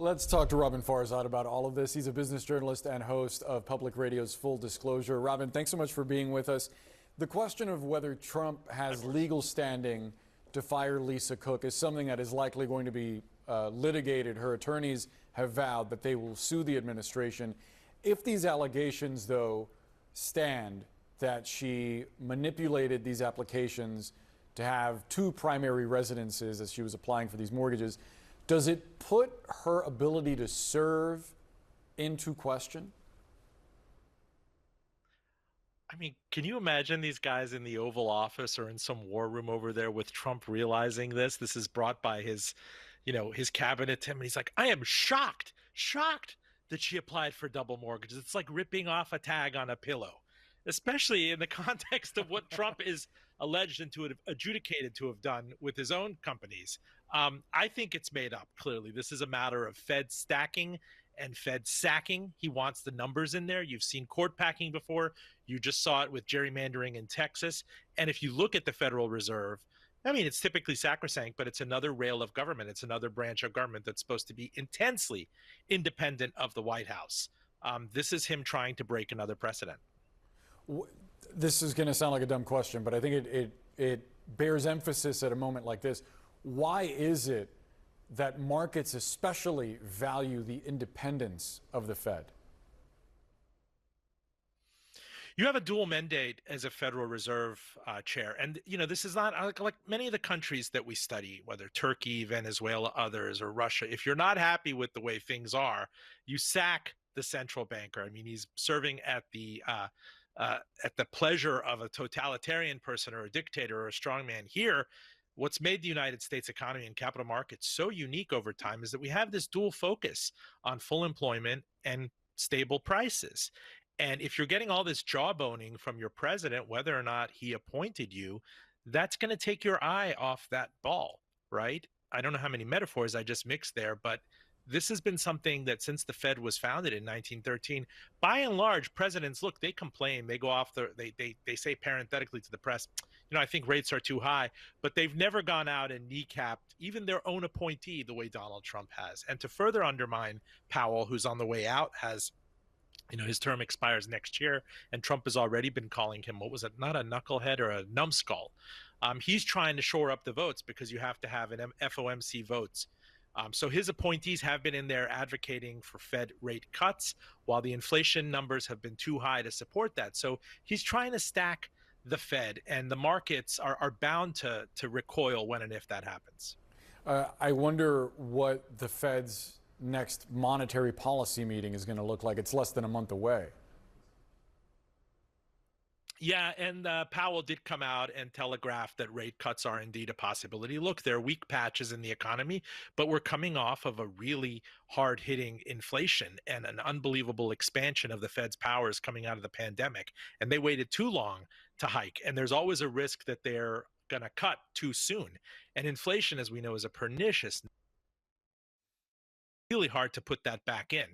Let's talk to Roben Farzad about all of this. He's a business journalist and host of Public Radio's Full Disclosure. Roben, thanks so much for being with us. The question of whether Trump has legal standing to fire Lisa Cook is something that is likely going to be litigated. Her attorneys have vowed that they will sue the administration. If these allegations, though, stand that she manipulated these applications to have two primary residences as she was applying for these mortgages, does it put her ability to serve into question? I mean, can you imagine these guys in the Oval Office or in some war room over there with Trump realizing this? This is brought by his cabinet to him, and he's like, I am shocked that she applied for double mortgages. It's like ripping off a tag on a pillow, especially in the context of what Trump is alleged and to have adjudicated to have done with his own companies. I think it's made up, clearly. This is a matter of Fed stacking and Fed sacking. He wants the numbers in there. You've seen court packing before. You just saw it with gerrymandering in Texas. And if you look at the Federal Reserve, I mean, it's typically sacrosanct, but it's another rail of government. It's another branch of government that's supposed to be intensely independent of the White House. This is him trying to break another precedent. This is going to sound like a dumb question, but I think it bears emphasis at a moment like this. Why is it that markets especially value the independence of the Fed? You have a dual mandate as a Federal Reserve chair. And, this is not like many of the countries that we study, whether Turkey, Venezuela, others, or Russia. If you're not happy with the way things are, you sack the central banker. I mean, he's serving at the pleasure of a totalitarian person or a dictator or a strongman. Here, what's made the United States economy and capital markets so unique over time is that we have this dual focus on full employment and stable prices. And if you're getting all this jawboning from your president, whether or not he appointed you, that's going to take your eye off that ball, right? I don't know how many metaphors I just mixed there, but this has been something that since the Fed was founded in 1913, by and large, presidents, look, they complain, they go off, they say parenthetically to the press, I think rates are too high, but they've never gone out and kneecapped even their own appointee the way Donald Trump has. And to further undermine Powell, who's on the way out, his term expires next year, and Trump has already been calling him, what was it, not a knucklehead or a numbskull. He's trying to shore up the votes because you have to have an FOMC votes. So his appointees have been in there advocating for Fed rate cuts, while the inflation numbers have been too high to support that. So he's trying to stack the Fed, and the markets are bound to recoil when and if that happens. I wonder what the Fed's next monetary policy meeting is going to look like. It's less than a month away. Yeah, and Powell did come out and telegraph that rate cuts are indeed a possibility. Look, there are weak patches in the economy, but we're coming off of a really hard-hitting inflation and an unbelievable expansion of the Fed's powers coming out of the pandemic. And they waited too long to hike. And there's always a risk that they're going to cut too soon. And inflation, as we know, is a pernicious, really hard to put that back in.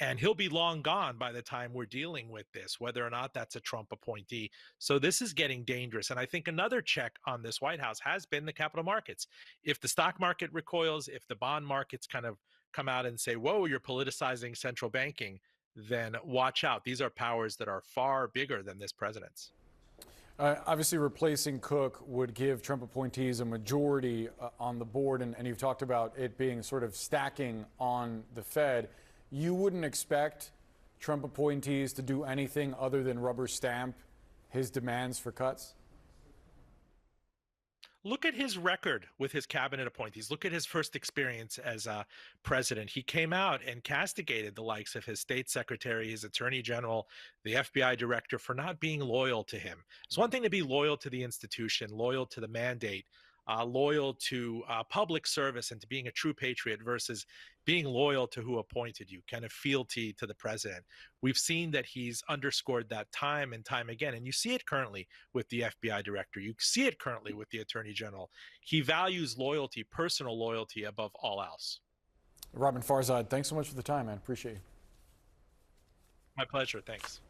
And he'll be long gone by the time we're dealing with this, whether or not that's a Trump appointee. So this is getting dangerous. And I think another check on this White House has been the capital markets. If the stock market recoils, if the bond markets kind of come out and say, whoa, you're politicizing central banking, then watch out. These are powers that are far bigger than this president's. Obviously, replacing Cook would give Trump appointees a majority on the board, and you've talked about it being sort of stacking on the Fed. You wouldn't expect Trump appointees to do anything other than rubber stamp his demands for cuts? Look at his record with his cabinet appointees. Look at his first experience as president. He came out and castigated the likes of his state secretary, his attorney general, the FBI director for not being loyal to him. It's one thing to be loyal to the institution, loyal to the mandate, loyal to public service and to being a true patriot versus being loyal to who appointed you, kind of fealty to the president. We've seen that he's underscored that time and time again. And you see it currently with the FBI director. You see it currently with the attorney general. He values loyalty, personal loyalty above all else. Roben Farzad, thanks so much for the time, man. Appreciate it. My pleasure. Thanks.